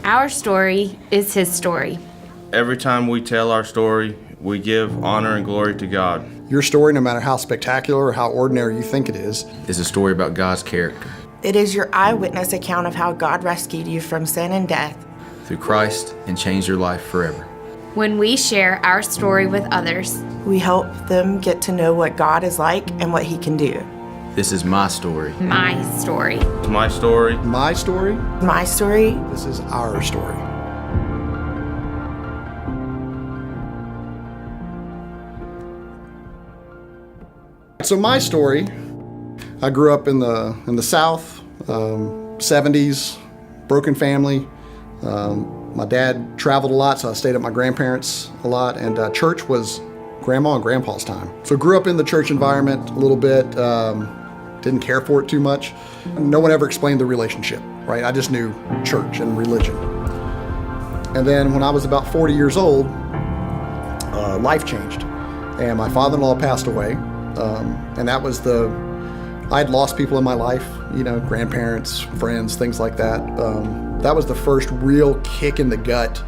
Our story is his story. Every time we tell our story, we give honor and glory to God. Your story, no matter how spectacular or how ordinary you think it is a story about God's character. It is your eyewitness account of how God rescued you from sin and death through Christ and changed your life forever. When we share our story with others, we help them get to know what God is like and what he can do. This is my story. My story. My story. My story. My story. This is our story. So my story, I grew up in the South, 70s, broken family. My dad traveled a lot, so I stayed at my grandparents a lot, and church was grandma and grandpa's time. So grew up in the church environment a little bit, didn't care for it too much. No one ever explained the relationship, right? I just knew church and religion. And then when I was about 40 years old, life changed, and my father-in-law passed away, and that was I'd lost people in my life, grandparents, friends, things like that. That was the first real kick in the gut,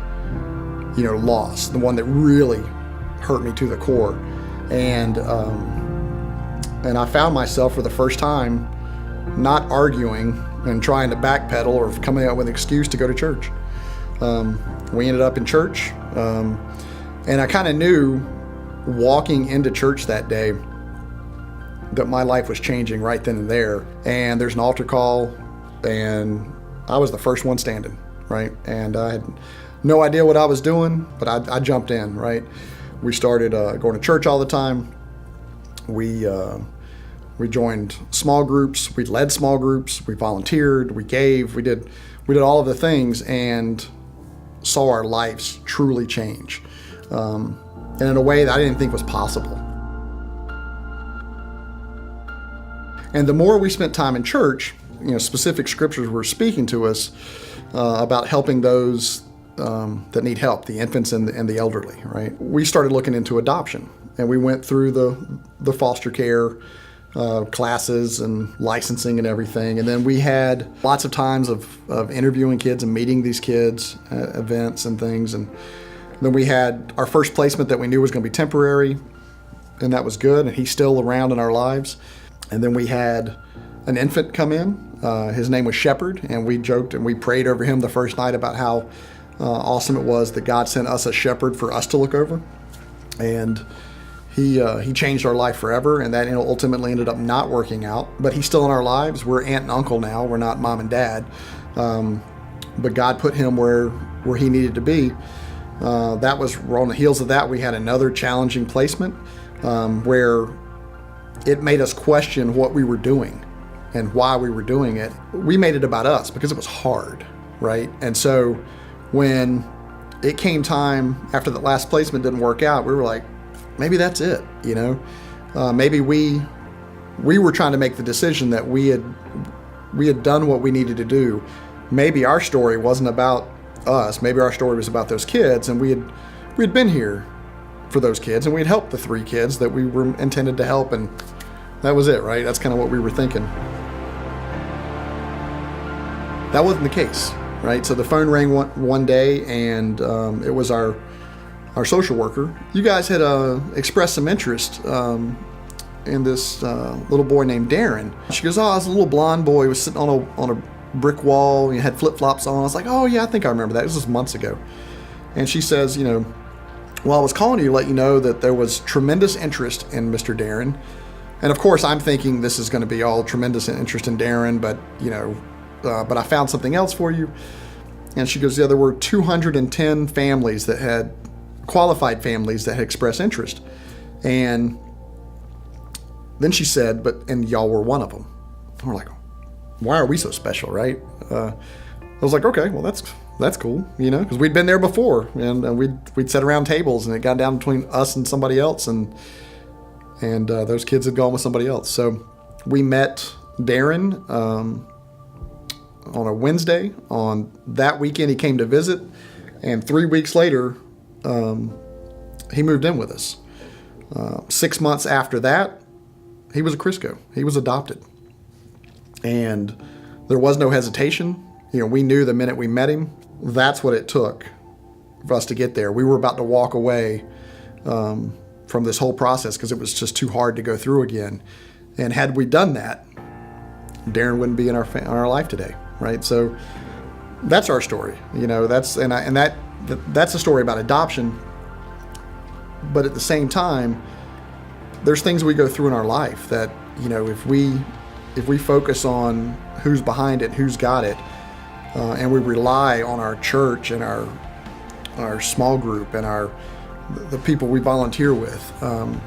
loss, the one that really hurt me to the core. And I found myself for the first time not arguing and trying to backpedal or coming up with an excuse to go to church. We ended up in church, and I kind of knew walking into church that day that my life was changing right then and there. And there's an altar call, and I was the first one standing, right? And I had no idea what I was doing, but I jumped in, right? We started going to church all the time. We joined small groups. We led small groups. We volunteered. We gave. We did all of the things, and saw our lives truly change, and in a way that I didn't think was possible. And the more we spent time in church, specific scriptures were speaking to us about helping those that need help, the infants and the elderly, right? We started looking into adoption, and we went through the foster care classes and licensing and everything. And then we had lots of times of interviewing kids and meeting these kids at events and things. And then we had our first placement that we knew was going to be temporary, and that was good, and he's still around in our lives. And then we had an infant come in. His name was Shepherd, and we joked and we prayed over him the first night about how awesome it was that God sent us a shepherd for us to look over. And he changed our life forever, and that ultimately ended up not working out. But he's still in our lives. We're aunt and uncle now. We're not mom and dad. But God put him where he needed to be. That was on the heels of that. We had another challenging placement where it made us question what we were doing and why we were doing it. We made it about us because it was hard, right? And so when it came time after that last placement didn't work out, we were like, maybe that's it, maybe we were trying to make the decision that we had done what we needed to do. Maybe our story wasn't about us. Maybe our story was about those kids, and we had been here for those kids, and we had helped the 3 kids that we were intended to help, and that was it, right? That's kind of what we were thinking. That wasn't the case, right? So the phone rang one day, and it was our social worker. You guys had expressed some interest in this little boy named Darren. She goes, "Oh, this little blonde boy was sitting on a brick wall. He had flip-flops on." I was like, "Oh yeah, I think I remember that. This was months ago." And she says, "Well, I was calling you to let you know that there was tremendous interest in Mr. Darren." And of course, I'm thinking this is going to be all tremendous interest in Darren, but but I found something else for you. And she goes, "Yeah, there were 210 families that had qualified families that had expressed interest." And then she said, and y'all were one of them. And we're like, why are we so special, right? I was like, okay, well, that's cool, because we'd been there before, and we'd sit around tables, and it got down between us and somebody else, and those kids had gone with somebody else. So we met Darren on a Wednesday. On that weekend, he came to visit, and 3 weeks later, he moved in with us. 6 months after that, he was a Crisco. He was adopted. And there was no hesitation. We knew the minute we met him that's what it took for us to get there. We were about to walk away from this whole process because it was just too hard to go through again. And had we done that, Darren wouldn't be in our life today, right? So that's our story, that's a story about adoption. But at the same time, there's things we go through in our life that, if we focus on who's behind it, who's got it, and we rely on our church and our small group and the people we volunteer with, and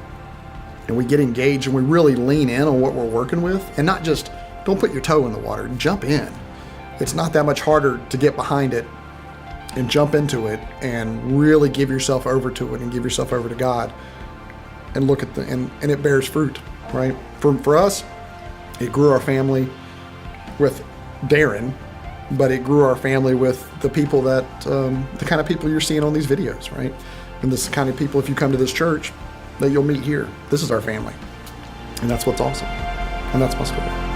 we get engaged and we really lean in on what we're working with, and not just don't put your toe in the water, jump in. It's not that much harder to get behind it and jump into it and really give yourself over to it and give yourself over to God and look at and it bears fruit, right? For us, it grew our family with Darren, but it grew our family with the people that, the kind of people you're seeing on these videos, right? And this kind of people, if you come to this church, that you'll meet here. This is our family. And that's what's awesome. And that's my story.